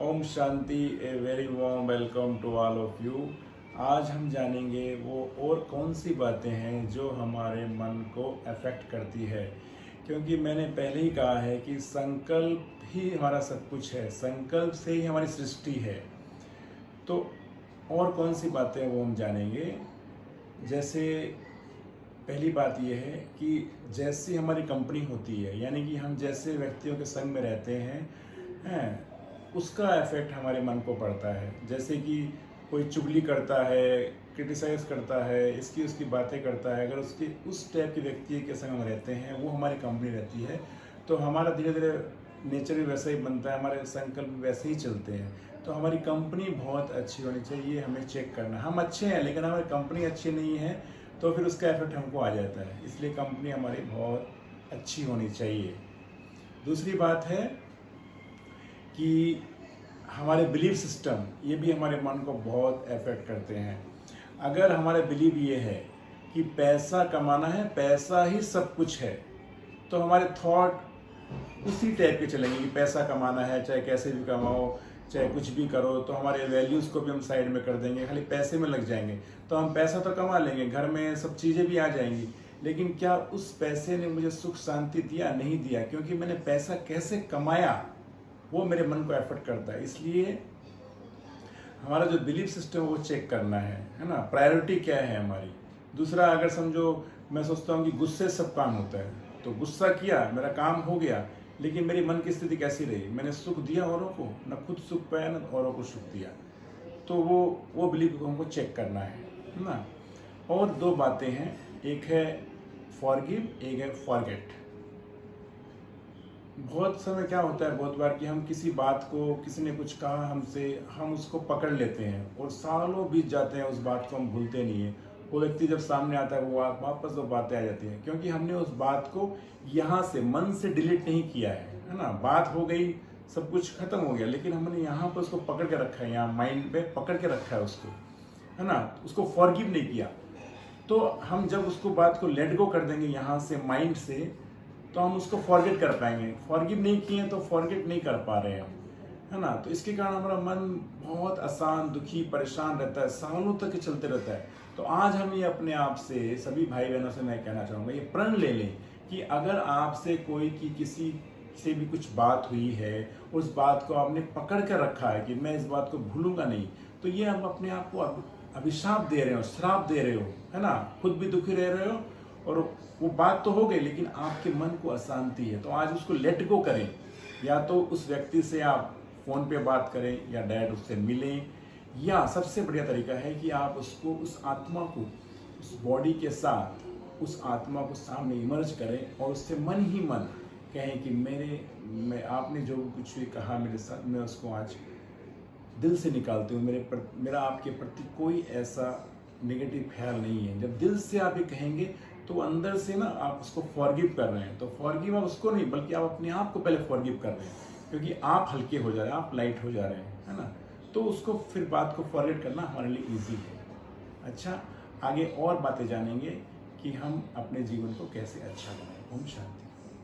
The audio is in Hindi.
ओम शांति। A very warm welcome to all of you. आज हम जानेंगे वो और कौन सी बातें हैं जो हमारे मन को अफेक्ट करती है, क्योंकि मैंने पहले ही कहा है कि संकल्प ही हमारा सब कुछ है, संकल्प से ही हमारी सृष्टि है। तो और कौन सी बातें वो हम जानेंगे। जैसे पहली बात यह है कि जैसी हमारी कंपनी होती है, यानी कि हम जैसे व्यक्तियों के संग में रहते हैं उसका इफेक्ट हमारे मन को पड़ता है। जैसे कि कोई चुगली करता है, क्रिटिसाइज़ करता है, इसकी उसकी बातें करता है, अगर उसके उस टाइप के व्यक्ति के संग में रहते हैं, वो हमारी कंपनी रहती है, तो हमारा धीरे धीरे नेचर भी वैसा ही बनता है, हमारे संकल्प भी वैसे ही चलते हैं। तो हमारी कंपनी बहुत अच्छी होनी चाहिए, हमें चेक करना। हम अच्छे हैं लेकिन हमारी कंपनी अच्छी नहीं है तो फिर उसका इफेक्ट हमको आ जाता है। इसलिए कंपनी हमारी बहुत अच्छी होनी चाहिए। दूसरी बात है कि हमारे बिलीफ सिस्टम, ये भी हमारे मन को बहुत अफेक्ट करते हैं। अगर हमारे बिलीव ये है कि पैसा कमाना है, पैसा ही सब कुछ है, तो हमारे थॉट उसी टाइप के चलेंगे कि पैसा कमाना है, चाहे कैसे भी कमाओ, चाहे कुछ भी करो। तो हमारे वैल्यूज़ को भी हम साइड में कर देंगे, खाली पैसे में लग जाएंगे। तो हम पैसा तो कमा लेंगे, घर में सब चीज़ें भी आ जाएंगी, लेकिन क्या उस पैसे ने मुझे सुख शांति दिया? नहीं दिया, क्योंकि मैंने पैसा कैसे कमाया वो मेरे मन को एफर्ट करता है। इसलिए हमारा जो बिलीफ सिस्टम है वो चेक करना है ना, प्रायोरिटी क्या है हमारी। दूसरा, अगर समझो मैं सोचता हूँ कि गुस्से से सब काम होता है, तो गुस्सा किया, मेरा काम हो गया, लेकिन मेरी मन की स्थिति कैसी रही? मैंने सुख दिया औरों को, ना खुद सुख पाया ना औरों को सुख दिया। तो वो बिलीफ को हमको चेक करना है ना। और दो बातें हैं, एक है फॉरगिव, एक है फॉरगेट। बहुत समय क्या होता है, बहुत बार कि हम किसी बात को, किसी ने कुछ कहा हमसे, हम उसको पकड़ लेते हैं और सालों बीत जाते हैं, उस बात को हम भूलते नहीं है। वो व्यक्ति जब सामने आता है वो वापस वो बातें आ जाती हैं, क्योंकि हमने उस बात को यहाँ से मन से डिलीट नहीं किया है ना। बात हो गई, सब कुछ खत्म हो गया, लेकिन हमने यहाँ पर उसको पकड़ के रखा है, यहाँ माइंड पे पकड़ के रखा है उसको, है ना। उसको फॉरगिव नहीं किया। तो हम जब उसको बात को लेट गो कर देंगे यहाँ से, माइंड से, तो हम उसको फॉरगेट कर पाएंगे। फॉरगिव नहीं किए तो फॉरगेट नहीं कर पा रहे हम, है ना। तो इसके कारण हमारा मन बहुत आसान, दुखी, परेशान रहता है, सालों तक चलते रहता है। तो आज हम ये अपने आप से, सभी भाई बहनों से मैं कहना चाहूँगा, ये प्रण ले लें कि अगर आपसे कोई की किसी से भी कुछ बात हुई है, उस बात को आपने पकड़ कर रखा है कि मैं इस बात को भूलूंगा नहीं, तो ये आप अपने आप को अभिशाप दे रहे हो, श्राप दे रहे हो, है ना। खुद भी दुखी रह रहे हो और वो बात तो हो गई, लेकिन आपके मन को अशांति है। तो आज उसको लेट गो करें। या तो उस व्यक्ति से आप फ़ोन पे बात करें, या डायरेक्ट उससे मिलें, या सबसे बढ़िया तरीका है कि आप उसको, उस आत्मा को, उस बॉडी के साथ उस आत्मा को सामने इमर्ज करें और उससे मन ही मन कहें कि मैं आपने जो कुछ भी कहा मेरे साथ, मैं उसको आज दिल से निकालती हूँ। मेरा आपके प्रति कोई ऐसा नेगेटिव ख्याल नहीं है। जब दिल से आप ये कहेंगे तो अंदर से ना आप उसको फॉरगिव कर रहे हैं। तो फॉरगिव आप उसको नहीं, बल्कि आप अपने आप को पहले फॉरगिव कर रहे हैं, क्योंकि आप हल्के हो जा रहे हैं, आप लाइट हो जा रहे हैं, है ना। तो उसको फिर बात को फॉरगेट करना हमारे लिए ईजी है। अच्छा, आगे और बातें जानेंगे कि हम अपने जीवन को कैसे अच्छा बनाएं। ओम शांति।